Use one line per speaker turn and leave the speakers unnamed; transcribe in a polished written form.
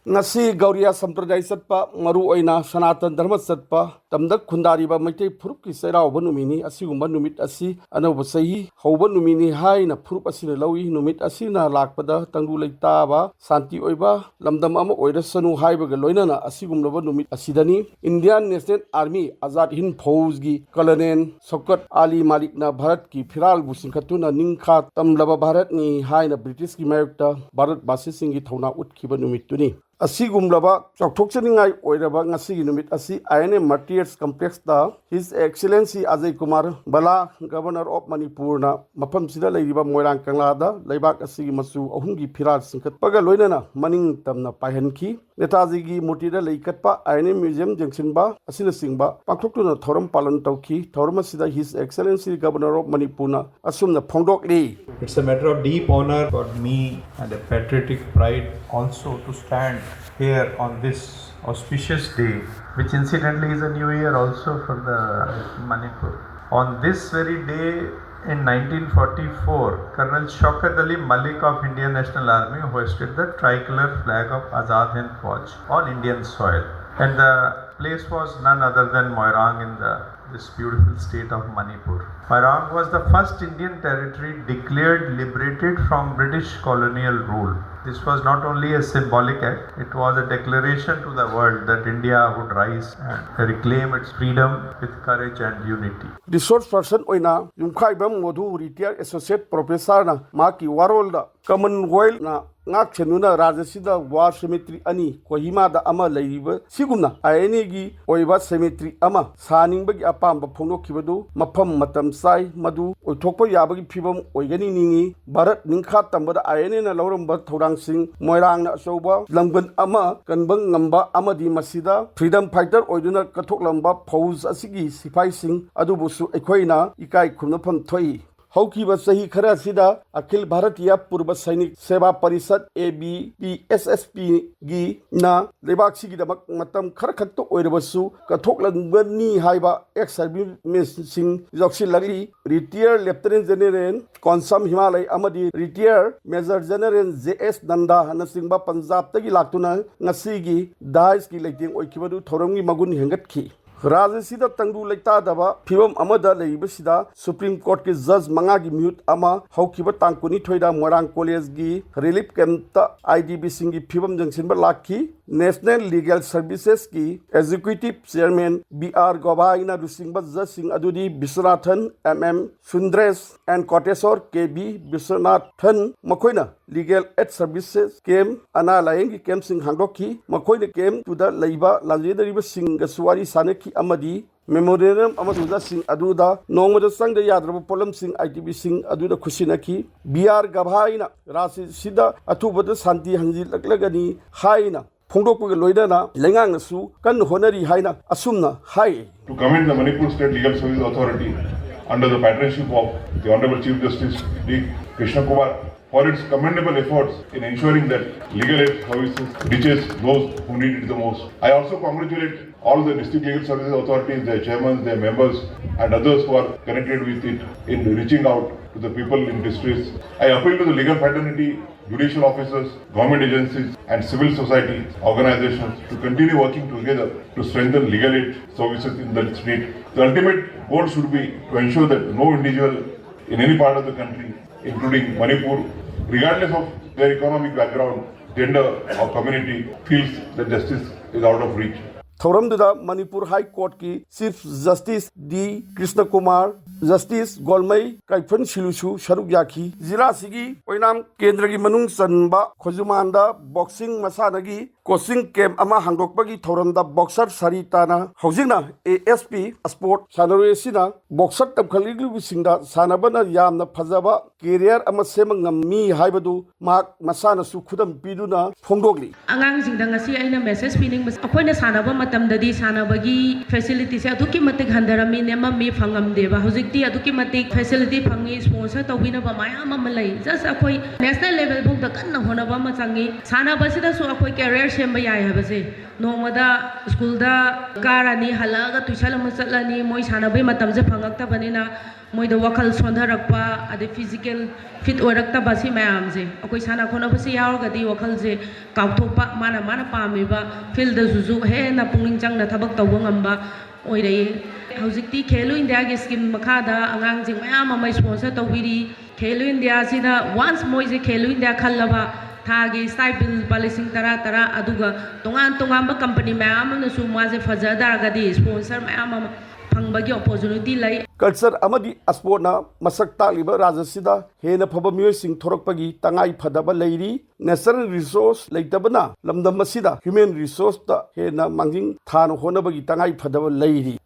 ngasi Gauria Sampradai Satpa Maru Oina Sanatan Dharma Satpa Tamdak Kundariba Maite Puruk ki Sairao Banumini Asigumba Numit Asi Anawasahi Hoba Numini Hai na Puruk Asina Lawi Numit Asina Lakpada Tangu Laitaba Santi Oiba Lamdam Ama Oida Sanu Haiba Galoina Asigumba Numit Asidani Indian National Army Azad Hind Fauji Colonel Sokat Ali Malik na Bharat ki Firal Businkatuna Ningkha Tamlaba Bharat ni Hai na British ki Mayukta Bharat Basi Singi Thona Utkiba Numituni Asigumlaba Chokchokchaningai Oiraba Ngasi Numit Asi INA Martyrs Complex da His Excellency Ajay Kumar Bala Governor of Manipur na Mapam Sida Laiba Moirang Kanglada Laibak Asigi Masu Ahungi Pirar Singkat Paga Loinana Maning Tamna Pahenki Netaji Mutida Laikatpa INA Museum Junction Ba Asina Singba Paktuna Thoram Palan Tauki Thorma Sida His Excellency Governor of Manipur na Asumna Pongdok Lee.
It's a matter of deep honor for me and a patriotic pride also to stand here on this auspicious day, which incidentally is a new year also for the Manipur. On this very day in 1944, Colonel Shaukat Ali Malik of Indian National Army hoisted the tricolor flag of Azad Hind Fauj on Indian soil, and the place was none other than Moirang in this beautiful state of Manipur. Moirang was the first Indian territory declared liberated from British colonial rule. This was not only a symbolic act, it was a declaration to the world that India would rise and reclaim its freedom with courage and unity.
Resource person oina Yumkhaibam Modu retired associate professor na Maki Warolda Commonwealth na ngak chenuna Rajasida War Cemetery ani Kohima da ama leiba sigumna INA gi oiba cemetery ama saning bagi apamba phonokibadu mafam matam sai madu oithokpa yabagi phibam oigani ningi Bharat ningkha tambada INA na lauramba thorang sing Moirang na soba langban ama kanbang ngamba amadi masida freedom fighter oiduna kathok lamba fauj asigi sipai sing adubusu ekhoina ikai khumnafam thoi Haukiba Sahi Khara Sida Akhil Bharatiya Purba Sainik Seva Parishad ABPSSP gi na Lebak Sigidamak Matam Kharakhatto Oirabasu Kathoklanbani Haiba ex-servicemen sing Joxilari retired Lieutenant General Konsam Himalay Amadi retired Major General JS Nanda Hanasingba Punjab Tagi Laktuna Ngasigi Dais ki Laiting Oikibadu Thorangi Magun Hengatki Rajasida Tangu Laita Daba, Pibam Amada Laibasida, Supreme Court ki Judge Mangagi Mute Ama, Haukiba Tankuni Toida Morang College gi, Relief Kemta IDB Singi Pibam Junction Balaki, National Legal Services ki, Executive Chairman BR Gobaina Rusingba Judge Singh Adudi Biswanathan MM Sundres and Kotesor KB Biswanathan Makoina. Legal Aid Services came Ana Layengi came Singh Handoki, Makoina came to the Laiba Lazida Singh Gaswari Saneki Amadi, Memorandum Amaduda Singh Aduda, Nomada Sang the Yadraba Polam Singh ITB Singh Aduda Kusinaki, BR Gabhaina, Rasi Sida, Atubada Santi Hanji Laklagani, Haina, Pongdok Loidana, Lengang Su, Kan Honari Haina, Asumna, Hai.
To commend the Manipur State Legal Service Authority under the patronship of the Honorable Chief Justice D. Bishnupur for its commendable efforts in ensuring that legal aid services reaches those who need it the most. I also congratulate all the district legal services authorities, their chairmen, their members and others who are connected with it in reaching out to the people in distress. I appeal to the legal fraternity, judicial officers, government agencies and civil society organizations to continue working together to strengthen legal aid services in the state. The ultimate goal should be to ensure that no individual in any part of the country, including Manipur, regardless of their economic background, gender or community, feels that justice is out of reach.
Thoramduda Manipur High Court ki Chief Justice D. Krishna Kumar, Justice Golmai Kaifan Shilushu Sharuk Yaki, Zira Sigi, Oinam Kendragi Manung Sanba, Khozumanda, Boxing Masanagi, Coaching Camp Ama Hangokpagi Thoramda Boxer Saritana, Hosina, ASP, Sport, Sanaresina, Boxer Tabkhaligu Sinda, Sanabana Yamna Pazaba, Career Amasemang Mi Haibadu, Mark Masana Sukudam Piduna, Pongdogli.
Angang Singdangasi aina message meaning was appointed Sanaba Matamdadi Sanabagi facilities Aduki Matik Handarami Nema me Fangam Deva, Huzikti Aduki Matik facility Pangi sponsor Tawina Maya Malay, just a national level book the Kana Honabama Sangi, Sanabasida so a career Shemba Yabase, Nomada School da Karani Halaga to Salamasalani, Moy Sanabe Matamza Pangata Banina. ꯃꯣꯏꯗ ꯋꯥꯈꯜ ꯁꯣꯟꯊꯔꯛꯄ ꯑꯗꯩ physical fit ꯑꯣꯏꯔꯛꯇꯕ ꯁꯤ ꯃꯌꯥꯝꯁꯦ ꯑꯩꯈꯣꯏ ꯁꯥꯟꯅ ꯈꯣꯠꯅꯕꯁꯤ ꯌꯥꯎꯔꯒꯗꯤ ꯋꯥꯈꯜꯁꯦ ꯀꯥꯎꯊꯣꯛꯄ ꯃꯥꯅ ꯄꯥꯝꯃꯤꯕ ꯐꯤꯜꯗꯁꯨ ꯍꯦꯟꯅ ꯄꯨꯛꯅꯤꯡ ꯆꯪꯅ ꯊꯕꯛ ꯇꯧꯕ ꯉꯝꯕ ꯑꯣꯏꯔꯛꯏ ꯍꯧꯖꯤꯛꯇꯤ ꯈꯦꯂꯣ ꯏꯟꯗꯤꯌꯥꯒꯤ ꯁ꯭ꯀꯤꯝ ꯃꯈꯥꯗ ꯑꯉꯥꯡꯁꯤꯡ ꯃꯌꯥꯝ ꯑꯃ ꯁ꯭ꯄꯣꯟꯁꯔ ꯇꯧꯕꯤꯔꯤ ꯈꯦꯂꯣ ꯏꯟꯗꯤꯌꯥꯁꯤꯗ ꯋꯥꯟꯁ ꯃꯣꯏꯁꯦ ꯈꯦꯂꯣ ꯏꯟꯗꯤꯌꯥ ꯈꯜꯂꯕ ꯊꯥꯒꯤ ꯁ꯭ꯇꯥꯏꯄꯦꯟ ꯂꯨꯄꯥ 10,000 ꯑꯗꯨꯒ ꯇꯣꯉꯥꯟꯕ ꯀꯝꯄꯅꯤ ꯃꯌꯥꯝ ꯑꯃꯅꯁꯨ ꯃꯥꯁꯦ ꯐꯖ ꯇꯥꯔꯒꯗꯤ ꯁ꯭ꯄꯣꯟꯁꯔ ꯃꯌꯥꯝ ꯑꯃ ꯐꯪꯕꯒꯤ ꯑꯣꯄꯣꯔꯆꯨꯅꯤꯇꯤ ꯂꯩ
ꯀꯜꯆꯔ ꯑꯃꯗꯤ ꯑꯁꯄꯣꯔꯠꯅ ꯃꯁꯛ ꯇꯥꯛꯂꯤꯕ ꯔꯥꯖ꯭ꯌꯁꯤꯗ ꯍꯦꯟꯅ ꯐꯕ ꯃꯤꯑꯣꯏꯁꯤꯡ ꯊꯣꯔꯛꯄꯒꯤ ꯇꯉꯥꯏ ꯐꯗꯕ ꯂꯩꯔꯤ ꯅꯦꯆꯔꯦꯜ ꯔꯤꯁꯣꯔꯁ ꯂꯩꯇꯕꯅ ꯂꯝꯗꯝ ꯑꯁꯤꯗ ꯍ꯭ꯌꯨꯃꯦꯟ ꯔꯤꯁꯣꯔꯁꯇ ꯍꯦꯟꯅ ꯃꯥꯡꯖꯤꯜ ꯊꯥꯅ ꯍꯣꯠꯅꯕꯒꯤ ꯇꯉꯥꯏ ꯐꯗꯕ ꯂꯩꯔꯤ